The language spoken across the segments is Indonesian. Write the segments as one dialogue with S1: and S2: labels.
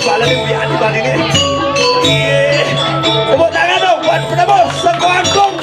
S1: pala ni Uyan di balik ini. Tepuk tangan dong buat penebus Sengkuangkung.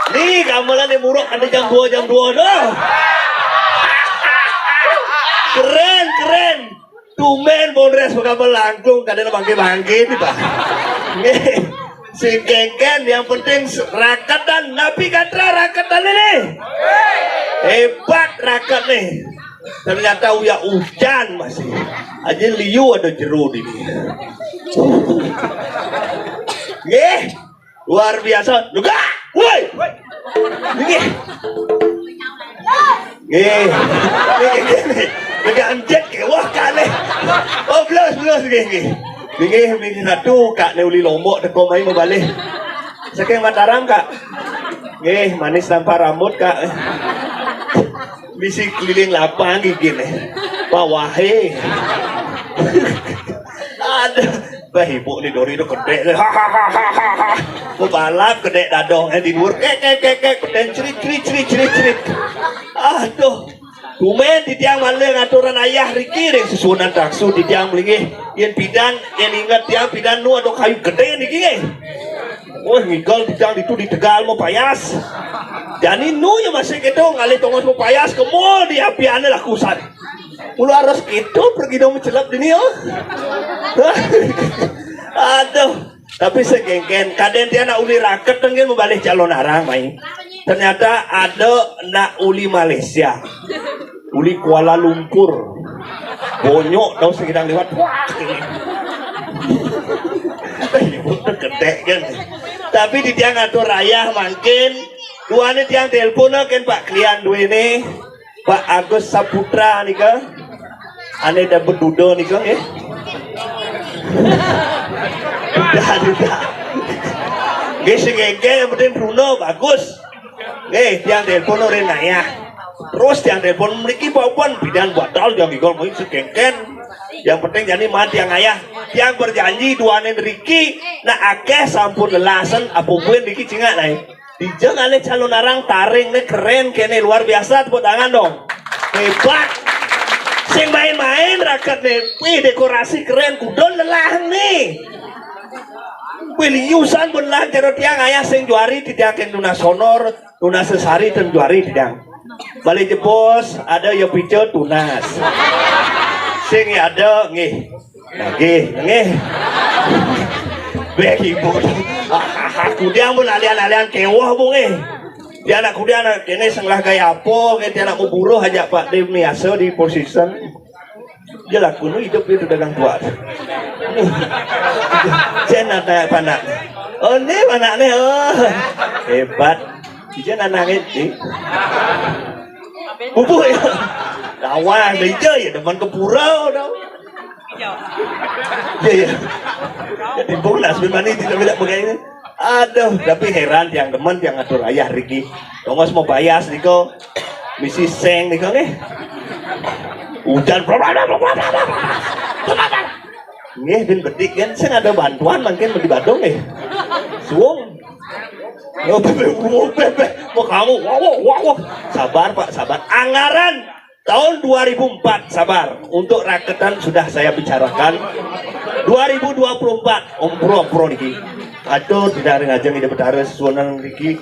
S1: Nih gamelan yang muruk ada jam 2 doh. Keren. Tumen Bonres gamel langkung kadang bangke nih Pak. Si Kengken yang penting rakatan Nabi Katra rakatan ini. Hebat rakat nih. Ternyata uya hujan masih. Aja liu ada jeruk ini. Luar biasa. Juga. Woi. Anjek ke wah kale. Oh plus gini. Bikin satu kak neuli lombok teko mai mau balik. Saking Mataram kak. Manis tanpa rambut kak. Bisi keliling lapang gini. Bawahe. Ada bahibu ni dori itu gede. Mau balap gede dadong di luar kek dan cerit. Aduh. Tumen di tiang malah ngaturan ayah Riki deh susunan taksu di tiang beli yang bidan yang ingat tiang bidan nu ada kayu gede nih oh ngigol di tiang itu di Tegal mau payas jadi nu yang masih gitu ngalih tongos mau payas kemul di apiannya lakusan mulu harus gitu pergi dong mencelap dini oh aduh tapi segengken kaden dia nak uli raket tengen mau balik calon arang main ternyata ada nak uli Malaysia uli Kuala Lumpur bonyok tau sedang lewat wah ini gede kan tapi di tiang atur raya makin dua ini tiang telepon kan Pak klien dua ini Pak Agus Saputra nih kan ane dapat dudo nih kan udah guys yang penting Bruno bagus tiang telepon orang naya terus yang telepon memiliki bauan bidan batal yang gigol mau sekengken yang penting jadi mati yang ayah yang berjanji duanen Riki nak akeh sampun lelasan apapun Riki cingak naik dijeng ale calon arang taring nih keren kene luar biasa tepuk tangan dong hebat sing main-main raket nih wih dekorasi keren kudon lelah nih Wiliusan belah jero tiang ayah sing juari tidak Nuna Sonor Nuna Sesari dan juari tidak balik jebos ada ya pico tunas sing ada ngih beki bu aku dia pun alian kewah bu dia anak kuda anak kene senglah gaya apa dia anak buruh aja Pak Dev Niaso di posisi dia laku nu hidup itu dagang kuat jangan kayak panak oh ini panaknya oh hebat jangan nangis sih bubuk ya lawan dia ya depan ke pura dong ya jadi bolas memang ini tidak begini aduh tapi heran yang demen yang ngatur ayah Riki tongos mau bayas niko misi seng niko nih hujan Nggih ben bedik kan sing ada bantuan mungkin di Badung nih. Suwung. Oh bebe, mau kamu, wow. Sabar Pak, sabar. Anggaran tahun 2004, sabar. Untuk raketan sudah saya bicarakan. 2024, ompro niki. Aduh, tidak ngajeng ide betara suonan iki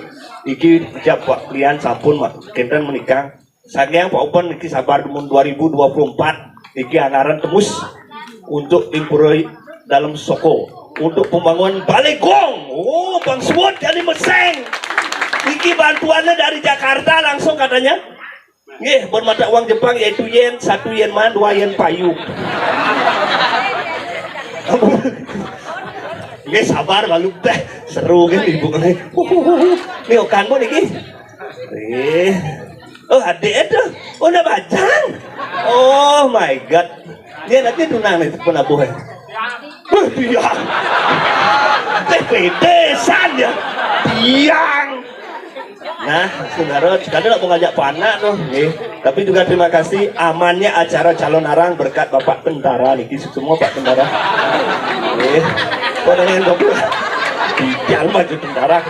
S1: ijab Pak Lian sampun Mak. Kenten menikah. Saking Pak Open niki sabar tahun 2024 iki anggaran tembus untuk impuroi dalam Soko untuk pembangunan Balegong. Oh, Bang Swot jadi meseng. Iki bantuannya dari Jakarta langsung katanya. Nggih, bermata uang Jepang yaitu yen, 1 yen man, 2 yen payu. Nggih, sabar malu teh. Seru kan ibu kan. Nih okanmu niki. Oh, adik itu. Oh, udah bajang. Oh my god. Dia nanti tunang nih penabuhan. Tiang. TPD-san ya. Tiang. Nah, saudara, sekarang mau ngajak panak tuh. Nih. Tapi juga terima kasih amannya acara calon arang berkat Bapak Tentara nih. Semua Pak Tentara. Nih. Kau dengan goblok. Tiang baju tentara.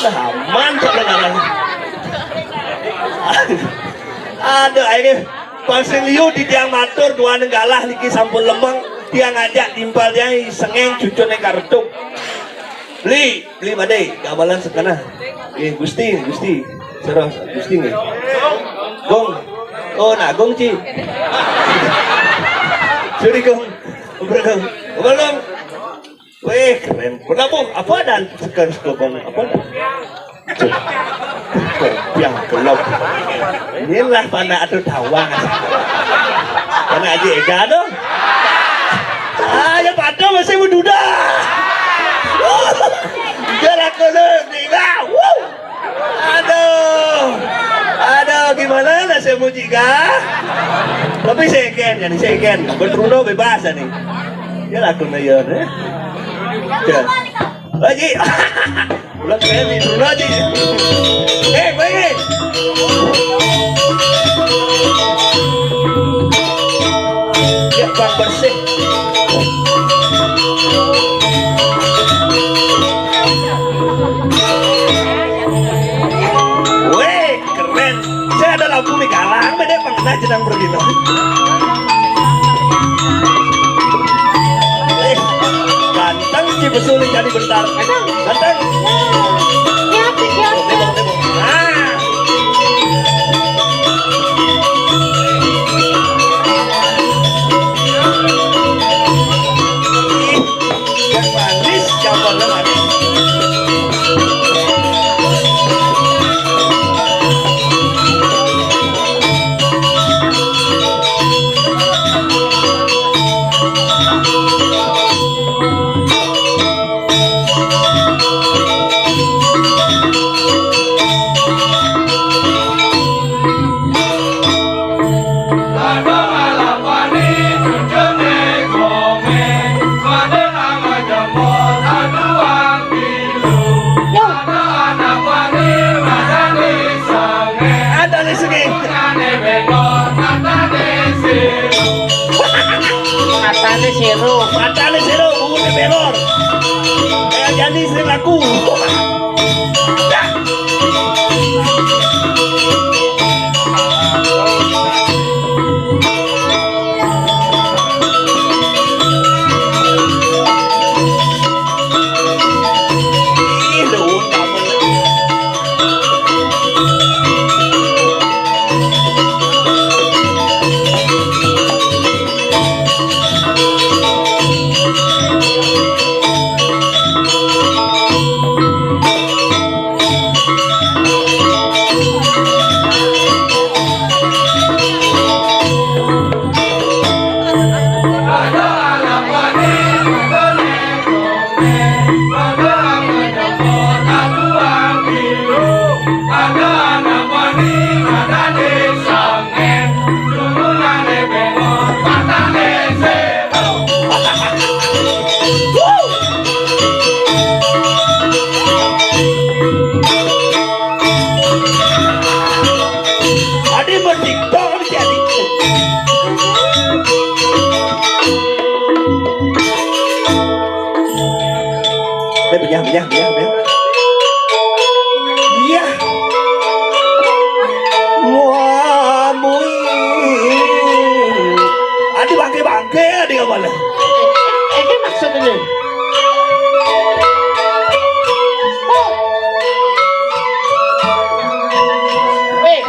S1: Nah, aman calon arang. Aduh, ini Pasien Liu di tiang matur dua nenggalah niki sampun lemeng dia ngajak timpal dia sengeng cucune kartuk beli badai gabalan sekana Gusti serah Gusti nih gong oh nak gong ci suri gong belum weh keren kenapa apa dan sekarang gong apa dan yang gelap inilah panah atau tawang panah aja ega dong ya pada masih muda dia lakukan tinggal aduh gimana lah saya mujika tapi saya ken bertruno bebas nih dia lakukan ya lagi ulang kali dulu aja baik ya bang bersih weh keren saya ada lampu nih galang beda pengenah jenang begitu ganteng sih besuling jadi bentar ganteng yang manis gambarnya manis matane seru bunga belor kayak jadi sering laku minyak. Iya. Wah, mui. Adi bangke, adi kemana?
S2: Ini maksudnya.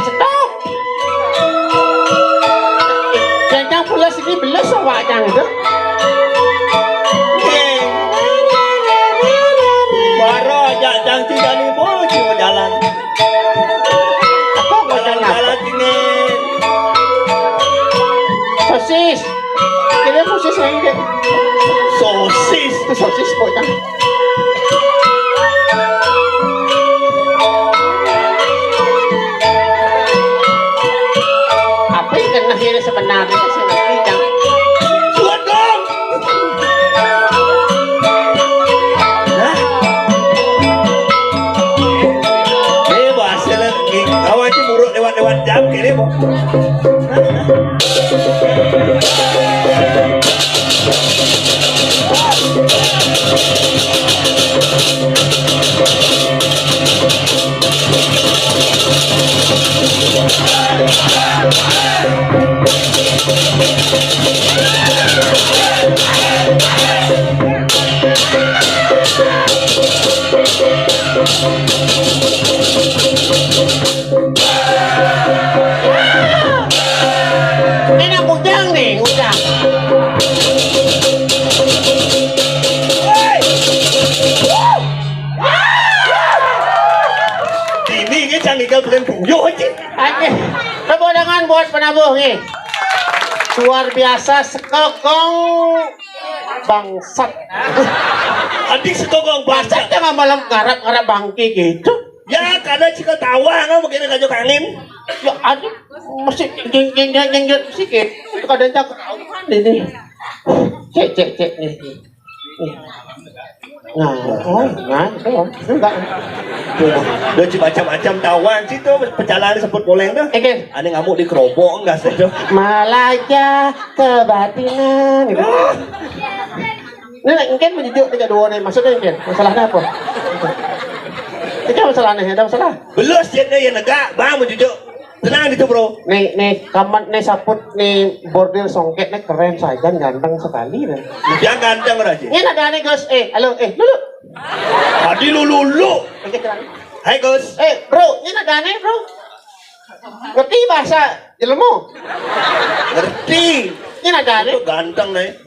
S2: Stop. Jangan pula sini belas awaknya itu.
S1: Baru jangan tidak nih boleh cuma jalan.
S2: Apa mau jalan
S1: ini?
S2: Sosis. Kira sosis yang ini.
S1: Sosis.
S2: Itu sosis pokoknya. Apa yang kena ini sebenarnya saya ngerti kan?
S1: Suat dong. Nah. Ini bahasa lagi. Awak itu buruk lewat jam kiri bu.
S2: Ini udang nih, udang.
S1: Ini canggih kau bukan buyo aja.
S2: Oke, pemandangan buat penabuh nih. Luar biasa sekokong bangsat.
S1: Adik sekongkong
S2: Masa
S1: baca.
S2: jangan malam ngarap bangki gitu.
S1: Ya karena jika tawa nggak mungkin ngajak angin.
S2: Ya aduh, mesti jeng sedikit. Kadang tak ketahuan ini. Cek nih. Nah, itu enggak.
S1: Udah macam-macam tawan sih tuh perjalanan sebut boleng tuh.
S2: Oke.
S1: Ada ngamuk di kerobok enggak sih tuh?
S2: Malaja kebatinan gitu. Ini mungkin menjadi tiga dua nih maksudnya mungkin masalahnya apa? Itu masalahnya ada masalah.
S1: Belum sih yang negak, bang menjujuk. Tenang gitu bro.
S2: Nih kamat nih saput nih bordir songket nih keren saja ganteng sekali nih.
S1: Yang ganteng aja.
S2: Ini ada nih Gus, halo, dulu.
S1: Tadi lulu. Hai Gus.
S2: Bro, ini ada nih bro. Ngerti bahasa Jelemu?
S1: Ngerti.
S2: Ini ada nih.
S1: Itu ganteng nih.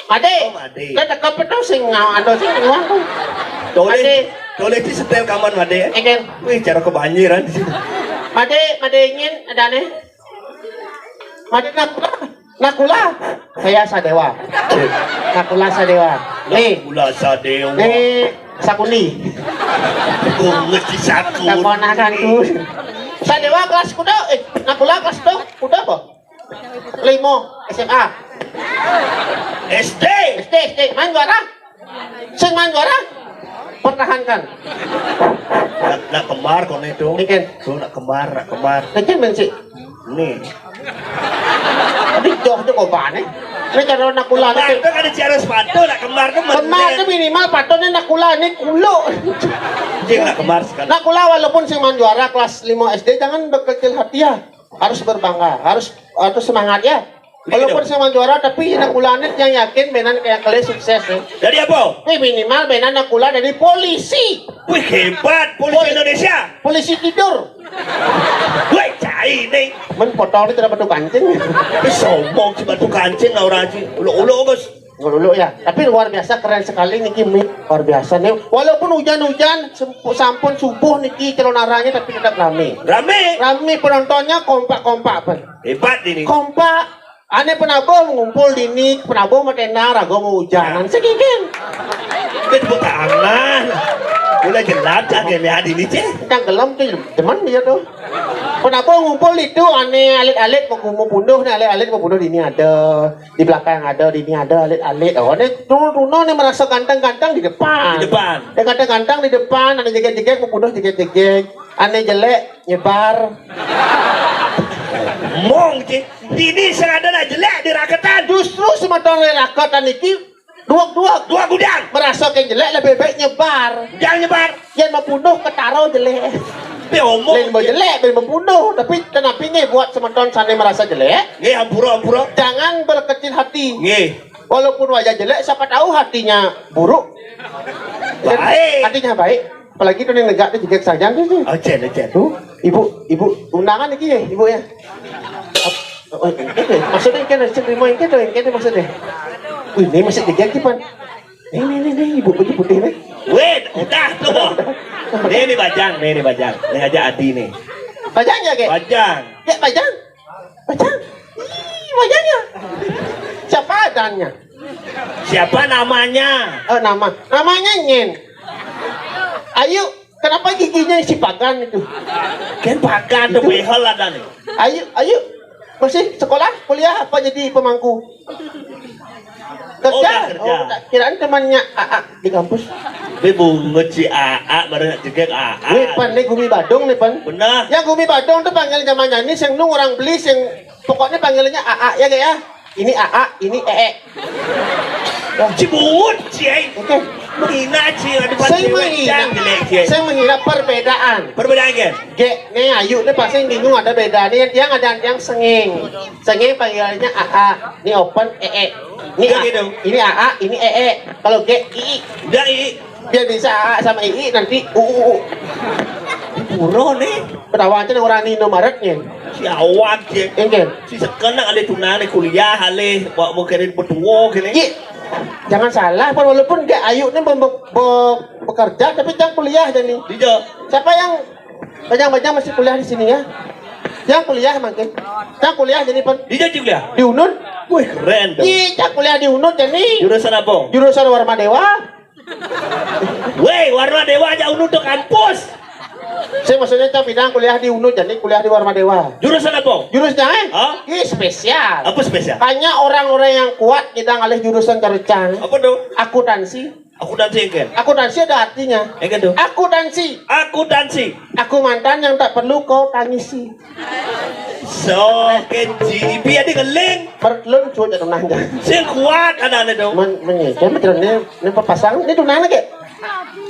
S2: Ade.
S1: Oh, Ade.
S2: Kita kepetu sing ngawado sing ngawang.
S1: Toleh di setel kaman made.
S2: Eken.
S1: Wih cara kebanjiran di sini.
S2: Made ingin ada nih. Made nakula. Saya Sadewa. Nakula Sadewa. Nih.
S1: Gula sadewa.
S2: Nih Sakuni.
S1: Ngerti saku.
S2: Keponakanku. Sadewa kelas kuda. Nakula kelas kuda apa? 5 SMA.
S1: SD.
S2: Main juara. Sing main juara. Pertahankan.
S1: Nak kembar kau itu.
S2: Ikan.
S1: Tuh nak kembar.
S2: Ikan benci.
S1: Nih.
S2: Tapi jauh tu kau pane. Ini cara nakula
S1: Kembar
S2: ni.
S1: tu kan cara sepatu nak kembar tu
S2: Kemar tu minimal patutnya nakula ni kulo.
S1: Jeng nak kembar sekali.
S2: Nakula walaupun si main juara kelas 5 SD jangan berkecil hati ya. Harus berbangga, harus semangat ya. Walaupun sama juara tapi nakulanet yang yakin benan kayak kalian sukses nih.
S1: Dari apa?
S2: Minimal benan nakula dari polisi.
S1: Wih hebat, polisi Indonesia.
S2: Polisi tidur.
S1: Wih cai nih.
S2: Men potong itu dapat kancing.
S1: Tapi sombong si batu kancing orang aja. Ulo Gus.
S2: Dulu ya. Tapi luar biasa keren sekali niki luar biasa nih. Walaupun hujan-hujan sampun subuh niki calon arahnya tapi tetap rame. Rame penontonnya kompak-kompak.
S1: Hebat ini.
S2: Kompak. Ane penabo mengumpul di nik, penabo matena rago mau hujanan segigen.
S1: Kita tepuk tangan. Mulai gelap jangan lihat ini ceh.
S2: Kang gelam tuh teman dia tuh. Penabo ngumpul itu ane alit-alit mau bunuh nih alit-alit mau bunuh di ini ada, di belakang ada, di ini ada alit-alit. Oh, ane Runo nih merasa ganteng-ganteng di depan.
S1: Di depan.
S2: Dia ganteng-ganteng di depan, ane jegek-jegek mau bunuh jegek-jegek. Ane jelek nyebar.
S1: Mong ceh. Ini sengaja nak jelek di raketan.
S2: Justru sematang rakatan iki Duak-duak.
S1: Dua gudang.
S2: Merasa kayak jelek lebih baik nyebar.
S1: Jangan nyebar.
S2: Yang membunuh ketaro jelek.
S1: Dia omong.
S2: Lain mau jelek, lain membunuh. Tapi kenapa ini buat semeton sana merasa jelek?
S1: Nggih, ampura.
S2: Jangan berkecil hati.
S1: Nggih.
S2: Walaupun wajah jelek, siapa tahu hatinya buruk.
S1: Baik.
S2: Hatinya baik. Apalagi tuh yang negak tuh juga saja tuh.
S1: Ajen.
S2: Tuh, ibu undangan iki ya, ibu ya. Oh, maksudnya kan terima yang kan maksudnya. Wih, ini masih degek pan. Nih, ibu baju putih nih.
S1: Wait, udah tuh. Ini bajang. Ini aja Adi nih.
S2: Bajang ya, Kek?
S1: Bajang.
S2: Ya, bajang. Ih, bajangnya. Siapa adanya?
S1: Siapa namanya?
S2: Namanya Nyen. Ayo, kenapa giginya isi pagan itu?
S1: Kan pakan tuh behel ada nih.
S2: Ayo. Masih sekolah, kuliah apa jadi pemangku? Kerja?
S1: Kerja.
S2: Kirain temannya AA di kampus.
S1: Dia bungut si AA, baru jegek AA.
S2: Nih pan, nih Gumi Badung nih pan.
S1: Benar.
S2: Yang Gumi Badung tuh panggil zamannya ini, yang nung orang beli, yang pokoknya panggilannya AA ya kayak ya. Ini AA, ini EE.
S1: Si bungut, si
S2: Oke.
S1: menghina si ada cewek jang jelek si.
S2: Saya mengira perbedaan.
S1: Perbedaan kan?
S2: Gek, nih Ayu nih pasti bingung ada beda nih. Yang ada yang senging. Senging panggilannya AA. Ini open EE. Ini
S1: Ya, gitu.
S2: Ini AA, ini EE. Kalau Gek II.
S1: Udah i.
S2: Biar bisa AA sama II nanti UU.
S1: Puro nih.
S2: Penawaran orang Nino Maretnya.
S1: Si awak si.
S2: Enggak.
S1: Si sekarang ada tunane kuliah ale. Bawa mau kirim berdua gini.
S2: Iya. Jangan salah, Pan. Walaupun Gek Ayu ini bekerja, tapi jangan kuliah jadi.
S1: Dijo.
S2: Siapa yang bajang-bajang masih kuliah di sini ya? Yang kuliah makin. Yang kuliah jadi Pan.
S1: Dijo juga.
S2: Di UNUN.
S1: Wih keren dong.
S2: Iya, yang kuliah di UNUN jadi.
S1: Jurusan apa?
S2: Jurusan Warma Dewa.
S1: Weh, Warna Dewa aja untuk kampus.
S2: Saya maksudnya cak bidang kuliah di UNUN jadi kuliah di Warma Dewa.
S1: Jurusan apa?
S2: Jurusnya
S1: Hah?
S2: Ini spesial.
S1: Apa spesial?
S2: Hanya orang-orang yang kuat kita ngalih jurusan cercan.
S1: Apa tuh?
S2: Akuntansi.
S1: Aku dansi kan?
S2: Akuntansi ada artinya.
S1: Kan tuh?
S2: Akuntansi.
S1: Aku dansi.
S2: Aku mantan yang tak perlu kau tangisi.
S1: So, kenji, biar dia ngeleng.
S2: Perlun cuy jatuh nangga.
S1: Sing kuat anak-anak dong.
S2: Menyejam betul ini pasang. Ini tuh nangga ke?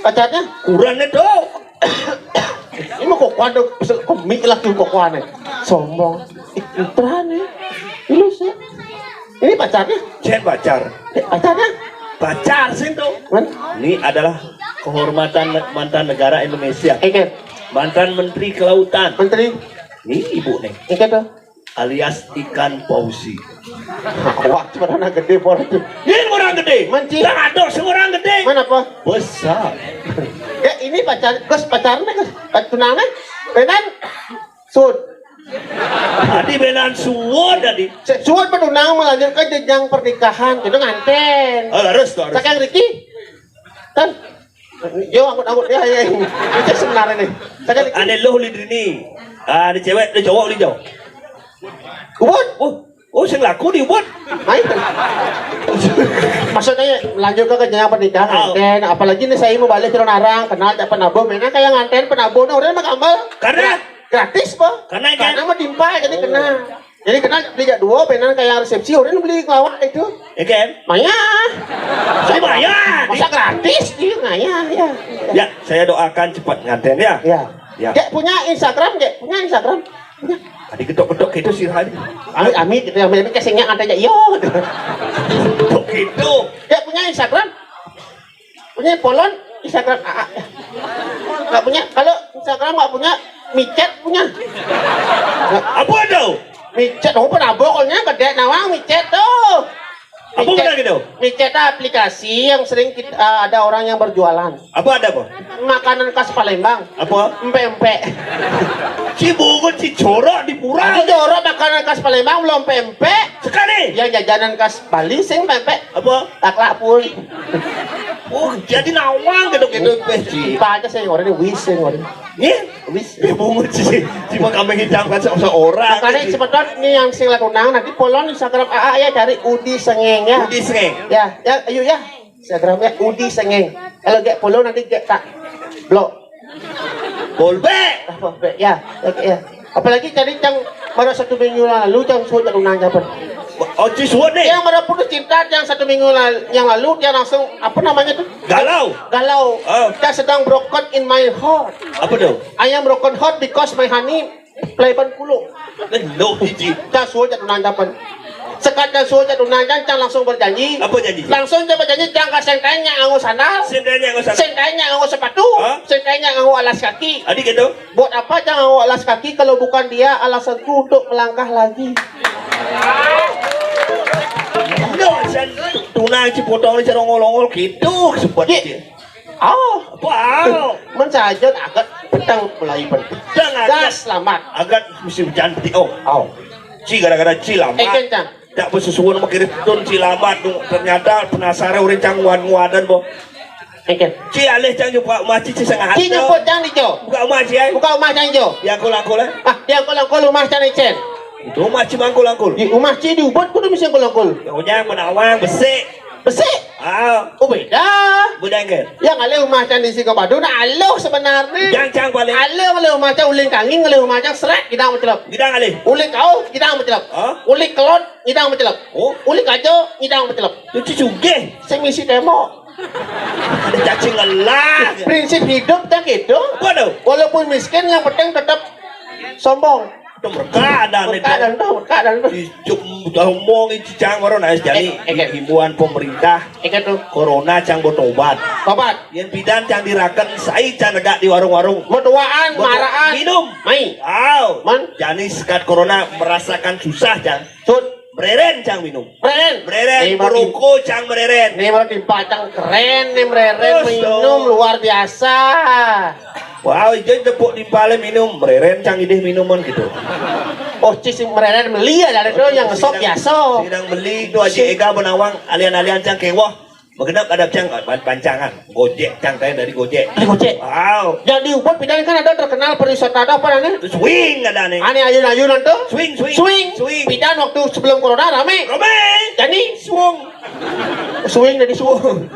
S2: Kacatnya.
S1: Kurang itu.
S2: Ini mau kokoan tuh. Komik lah tuh kokoan nih. Sombong. Itulah nih. Ini sih. Ini pacarnya.
S1: Cek pacar.
S2: Pacarnya.
S1: Pacar sing tuh.
S2: Man.
S1: Ini adalah kehormatan mantan negara Indonesia.
S2: Ikan.
S1: Mantan Menteri Kelautan.
S2: Menteri.
S1: Ini ibu nih.
S2: Ikan tuh.
S1: Alias ikan pausi.
S2: Wah, cuma anak gede por itu.
S1: Ini orang gede.
S2: Manci.
S1: Tak ada semua orang gede.
S2: Mana apa?
S1: Besar.
S2: Ya ini pacarnya Gus. Tunangan. Benan. Sud.
S1: Tadi benan suwon tadi.
S2: Suat penunang melanjutkan jenjang pernikahan. Itu nganten.
S1: Oh, harus tuh harus.
S2: Sakang Riki. Kan. Yo angkut ya. Itu sebenarnya nih. Sakang Riki.
S1: Ane lo lidrini. Ada cewek, ada cowok li jauh.
S2: Ubud.
S1: Sing laku di Ubud.
S2: Main. Maksudnya melanjutkan ke jenjang pernikahan. Nganten. Apalagi nih saya mau balik ke Narang. Kenal tak penabo. Memang kayak nganten penabo. Nah orang mah kambal.
S1: Karena
S2: gratis po.
S1: Karena
S2: mah dimpa jadi kena. Jadi kena beli dua penan kayak resepsi orang beli kelawak itu.
S1: kan?
S2: Maya.
S1: Saya bayar.
S2: Masa gratis dia ngaya ya.
S1: Ya, saya doakan cepat nganten ya.
S2: Ya.
S1: Ya.
S2: Dek punya Instagram, Dek. Punya Instagram. Punya.
S1: Tadi gedok-gedok gitu sih Hani.
S2: Amit gitu yang kesingnya ada aja yo.
S1: Gedok gitu.
S2: Dek punya Instagram. Punya polon Instagram AA. Enggak punya. Kalau Instagram enggak punya, micet punya.
S1: Apa tuh?
S2: Micet, oh pernah pokoknya gede nawang micet tuh.
S1: Apa benar gitu?
S2: Micet aplikasi yang sering ada orang yang berjualan.
S1: Apa ada apa?
S2: Makanan khas Palembang.
S1: Apa?
S2: Empek-empek.
S1: Si bungut si jorok di pura.
S2: Ada jorok makanan khas Palembang belum empek.
S1: Sekali.
S2: Yang jajanan khas Bali sing empek.
S1: Apa?
S2: Taklak pun.
S1: Oh, jadi nawang gitu-gitu sih.
S2: Pak aja saya orang ini wis sing orang.
S1: Nih,
S2: Wis.
S1: bungut si kambing hitam kan seorang.
S2: Makanya sebetulnya ini yang sing lakunang nanti polon Instagram AA ya dari Udi Sengeng ya.
S1: Udi seng.
S2: Ya, ayo ya. Instagramnya Udi Sengeng. Kalau gak follow nanti gak tak blok.
S1: Bolbe.
S2: Ya. Apalagi jadi yang baru 1 minggu lalu yang sudah unang japan.
S1: Oh, Cisuan nih.
S2: Yang baru putus cinta yang 1 minggu yang lalu dia langsung apa namanya tuh?
S1: Galau.
S2: Galau.
S1: Oh.
S2: Dia sedang broken in my heart.
S1: Apa tuh?
S2: I am broken heart because my honey play ban puluh.
S1: No, Cici.
S2: Dia suruh jatuh nandapan. Sekat dia suruh jatuh nandapan, dia langsung berjanji.
S1: Apa janji?
S2: Langsung dia berjanji jangan sengkainya anggo sandal.
S1: Sendanya nggak usah.
S2: Sengkainya anggo sepatu.
S1: Hah?
S2: Sengkainya anggo alas kaki.
S1: Adik itu.
S2: Buat apa jangan anggo alas kaki kalau bukan dia alasanku untuk melangkah lagi.
S1: No, saya tunang cipotong ni cara ngolong-ngol gitu seperti.
S2: Oh,
S1: Wow.
S2: mensaja agak petang mulai penting.
S1: Dan agak
S2: Das selamat.
S1: agak musim cantik. Oh,
S2: Oh,
S1: Ci gara-gara Ci lama.
S2: kencang.
S1: Tak bersesuaian makirit tun Ci lama tu ternyata penasaran orang cangguan-nguadan bo.
S2: Eken.
S1: Ci alih cang buka rumah Ci sangat.
S2: Ci nyebut jang dijo.
S1: Buka rumah Ci ay.
S2: Buka rumah jang jo.
S1: Ya angkul-angkul eh.
S2: Ah, dia angkul-angkul rumah jang icen.
S1: Rumah Ci mangkul-angkul.
S2: Di rumah Ci diubut kudu mesti angkul-angkul.
S1: Yang menawang besik.
S2: Besi.
S1: Ah,
S2: Oh beda.
S1: budang ke.
S2: Yang ale rumah jang di Singapura na aloh sebenarnya.
S1: Jang paling.
S2: Aloh ale rumah jang uling kanging ale rumah jang seret kita mencelap.
S1: Gidang alih.
S2: Uling kau kita mencelap.
S1: Hah?
S2: Uling kelot kita mencelap.
S1: Oh,
S2: Uling kajo kita mencelap.
S1: tu Ci sugih.
S2: Sing misi demo.
S1: Ada cacing ngelah.
S2: Prinsip hidup tak gitu.
S1: Apa tu?
S2: Walaupun miskin yang penting tetap sombong.
S1: Tu mereka ada ni.
S2: Berkadang tuh.
S1: Cuk ngomong itu cang baru nais jadi himbauan pemerintah
S2: Ikan tuh.
S1: corona cang botobat.
S2: Tobat.
S1: Yang bidan cang dirakan saya cang negak di warung-warung.
S2: Metuaan, maraan.
S1: Minum.
S2: Mai.
S1: Aw.
S2: Man.
S1: Jani sekat corona merasakan susah cang.
S2: Sud.
S1: Mereren cang minum.
S2: Preren.
S1: Mereren
S2: Nih, baru
S1: peruko cang mereren.
S2: Nih baru dipacang keren nih mereren
S1: Terus,
S2: minum
S1: dong.
S2: luar biasa.
S1: Wow, jadi tepuk di pale minum mereren cang idih minuman gitu.
S2: Oh cis mereren melia dari itu yang ngesok biasa.
S1: Sedang beli tu aja ega benawang alian-alian cang kewah. Begenap ada cang pancangan. Gojek cang tanya dari Gojek.
S2: Ada gocek.
S1: Wow.
S2: Yang di Ubud Pidan kan ada terkenal pariwisata ada apa namanya?
S1: Terus swing ada nih.
S2: Aneh ayun-ayunan tuh.
S1: Swing, swing.
S2: Swing.
S1: Swing.
S2: Pidan waktu sebelum corona rame.
S1: Rome.
S2: Jadi
S1: Swung.
S2: swing dari swing.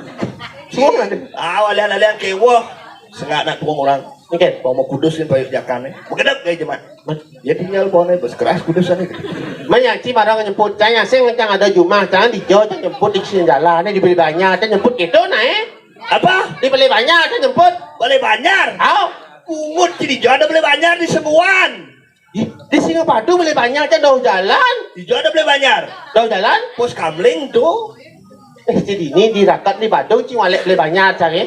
S2: Swing nanti.
S1: Alian-alian kewah. Sengat nak tuang orang.
S2: Oke.
S1: Mau kudus kan payuk jakan nih. Begenap kayak jemaat. Ya tinggal pohonnya bos keras kudusan nih.
S2: Menyaci barang nyemput saya sing ngecang ada jumah jangan dijo jangan nyemput di sini jalan dibeli banyak dan nyemput gitu nah
S1: Apa?
S2: dibeli banyak dan nyemput
S1: Boleh banyak.
S2: aw
S1: Pungut jadi jual ada boleh banyak di sembuhan.
S2: di Singapura beli banyak dan jauh jalan
S1: Dijual ada boleh banyak.
S2: jauh jalan
S1: Pos kamling tuh.
S2: jadi ini di rakat di Badung cingwalek beli banyak cari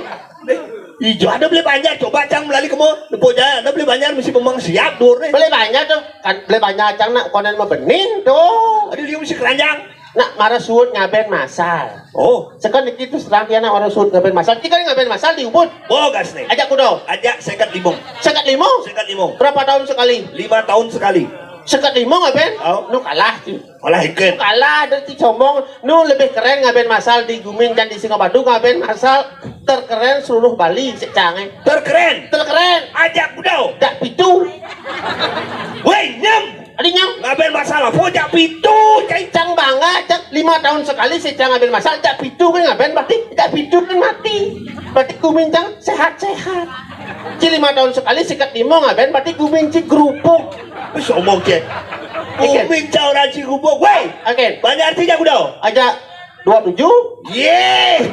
S1: Dijual ada boleh banyak. Coba cang melalui kamu. Depo jalan ada boleh banyak mesti memang siap dur nih.
S2: beli banyak tuh kan beli banyak cang nak konen mau bening tuh
S1: Aduh dia mesti keranjang.
S2: nak marah suut ngaben masal
S1: Oh,
S2: sekarang itu serang dia nak marah suut ngaben masal jika ngaben masal di Ubud
S1: bogas nih.
S2: ajak kudo
S1: Ajak sekat limong.
S2: sekat limo
S1: Sekat limong.
S2: berapa tahun sekali
S1: 5 tahun sekali.
S2: sekat limo ngaben
S1: Oh.
S2: nu kalah
S1: Olah ikan.
S2: kalah dari sombong nu lebih keren ngaben masal di Gumin dan di Singapura ngaben masal terkeren seluruh Bali secange
S1: Terkeren.
S2: terkeren
S1: Ajak budau.
S2: dak pitu
S1: Woi, nyam.
S2: adinya
S1: Ngaben masalah. Pojak pitu. Cai.
S2: cang bangga cang 5 tahun sekali secang ngaben masal dak pitu kan ngaben berarti dak pitu kan mati berarti Gumin cang sehat-sehat ci 5 tahun sekali sikat limo ngaben berarti Gumin ci gerupuk
S1: Wih, sombong cek. Kuping cau raci kubuk. Woi,
S2: oke
S1: banyak artinya budau.
S2: aja 27
S1: Yeay.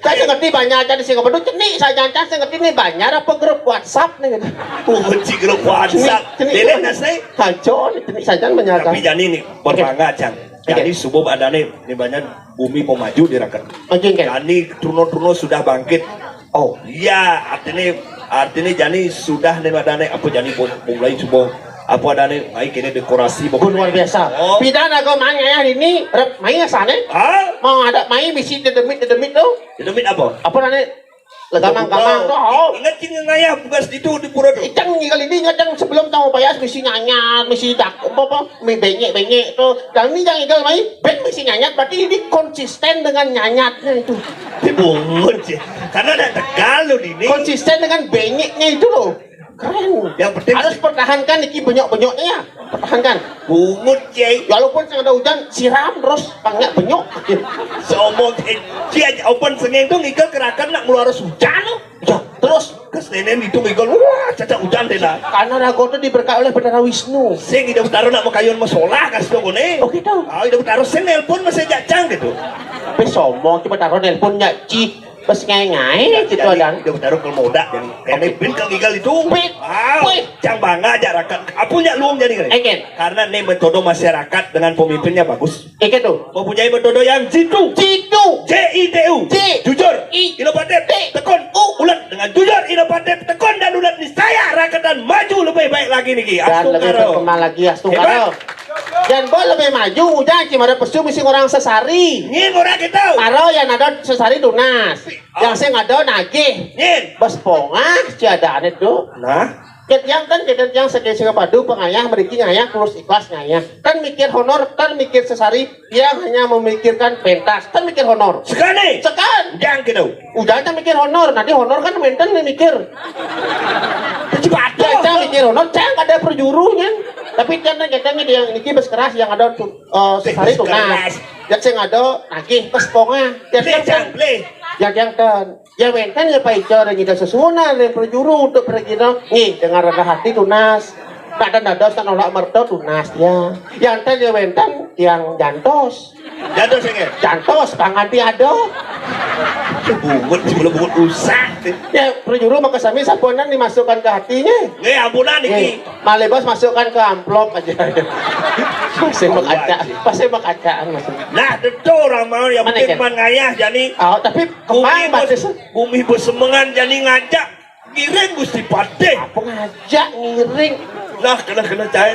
S2: saya ngerti banyak aja di Singapura cenik saya jangan saya ngerti nih banyak apa grup WhatsApp nih
S1: Kunci grup WhatsApp. Lele nasai.
S2: hancur cenik saja banyak
S1: Tapi jani nih berbangga cang. Jani
S2: Oke.
S1: subuh ada nih banyak bumi mau maju dirakan.
S2: oke kan
S1: Jani Truno sudah bangkit.
S2: oh
S1: Iya, artinya jani sudah nih ada nih apa jani mulai subuh apa ada nih baik ini dekorasi
S2: oh, luar biasa
S1: Oh.
S2: pidan aku main ya ini main sana
S1: Ah,
S2: mau ada main misi dedemit tuh
S1: demi apa?
S2: apa nanti gamang-gamang tuh oh
S1: Ingat cing ngayah bukas itu di pura tuh.
S2: Icang nih kali ini ngecang sebelum tahu bayas misi nyanyat misi dak apa benyek tuh dan ini yang igal main ben misi nyanyat berarti ini konsisten dengan nyanyatnya itu
S1: Dibungut sih. Karena ada tegal loh ini.
S2: konsisten dengan benyeknya itu loh keren
S1: Yang penting
S2: harus pertahankan iki benyok-benyoknya ya pertahankan
S1: bungut ceng.
S2: walaupun ada hujan siram terus panggak benyok
S1: Somong cia open sengeng tuh ngikal kerakan nak ngeluar hujan loh.
S2: ya Terus
S1: Kes nenen itu ngigol, wah caca hujan deh lah.
S2: karena Rago itu diberkahi oleh Bendera Wisnu.
S1: Sing ida utaro nak makayon masolah kas to kone.
S2: Oh gitu.
S1: Ah ida utaro sing nelpon masih jacang gitu.
S2: Tapi sombong cuma taruh nelponnya Ci. Pas ngai-ngai gitu dan.
S1: Ida utaro kalau moda jadi. Kene bin kang gigal itu.
S2: Wih.
S1: Ah,
S2: Wih.
S1: cang bangga aja rakyat. Apunya luang jadi kene.
S2: Eken.
S1: Karena nih metodo masyarakat dengan pemimpinnya bagus.
S2: Eken tuh.
S1: Mempunyai metodo yang jitu.
S2: Citu.
S1: JITU.
S2: J.
S1: Jujur.
S2: I.
S1: Inovatif.
S2: T.
S1: Tekun. Ulat dengan jujur, inovatif, tekun dan ulat niscaya rakyat dan maju lebih baik lagi nih.
S2: Dan lebih berkembang lagi Astung Karo. Dan boleh lebih maju, jangan cuma ada pesu misi orang sesari.
S1: Nyin orang kita.
S2: Karo yang ada sesari tunas. Yang saya ada nagih.
S1: Nyin.
S2: Bos pongah, ciada aneh tuh.
S1: Nah.
S2: Ket yang sedih padu pengayah meriki ngayah terus ikhlas ngayah kan mikir honor kan mikir sesari dia hanya memikirkan pentas kan mikir honor
S1: Sekali.
S2: sekan
S1: Jangan kita.
S2: udah aja mikir honor nanti honor kan menten nih mikir
S1: Cepat.
S2: ya mikir honor cang ada perjurunya tapi jangan dia ini bes keras yang ada sesari tunas yang saya ada nagih bes pongah
S1: Jangan play.
S2: yang kan ya menten ya Pak Ijo dan kita sesuna yang perjuru untuk pergi nih dengan rendah hati tunas tak ada nados tak nolak merto tunas ya yang ten ya menten yang jantos
S1: Jatuh sengit.
S2: jantos panganti ada
S1: Bungut sebelum bungut usah.
S2: ya perjuru maka sami saponan dimasukkan ke hatinya
S1: Nggih ampunan iki.
S2: malebos masukkan ke amplop aja pasti makacaan maksudnya
S1: Nah, tentu orang mau yang
S2: Mana
S1: penting
S2: ikan?
S1: mangayah jadi
S2: oh tapi kemang batis
S1: bumi bersemengan jadi ngajak. Giring Gusti Pade.
S2: apa ngajak ngiring
S1: Nah, kena cair.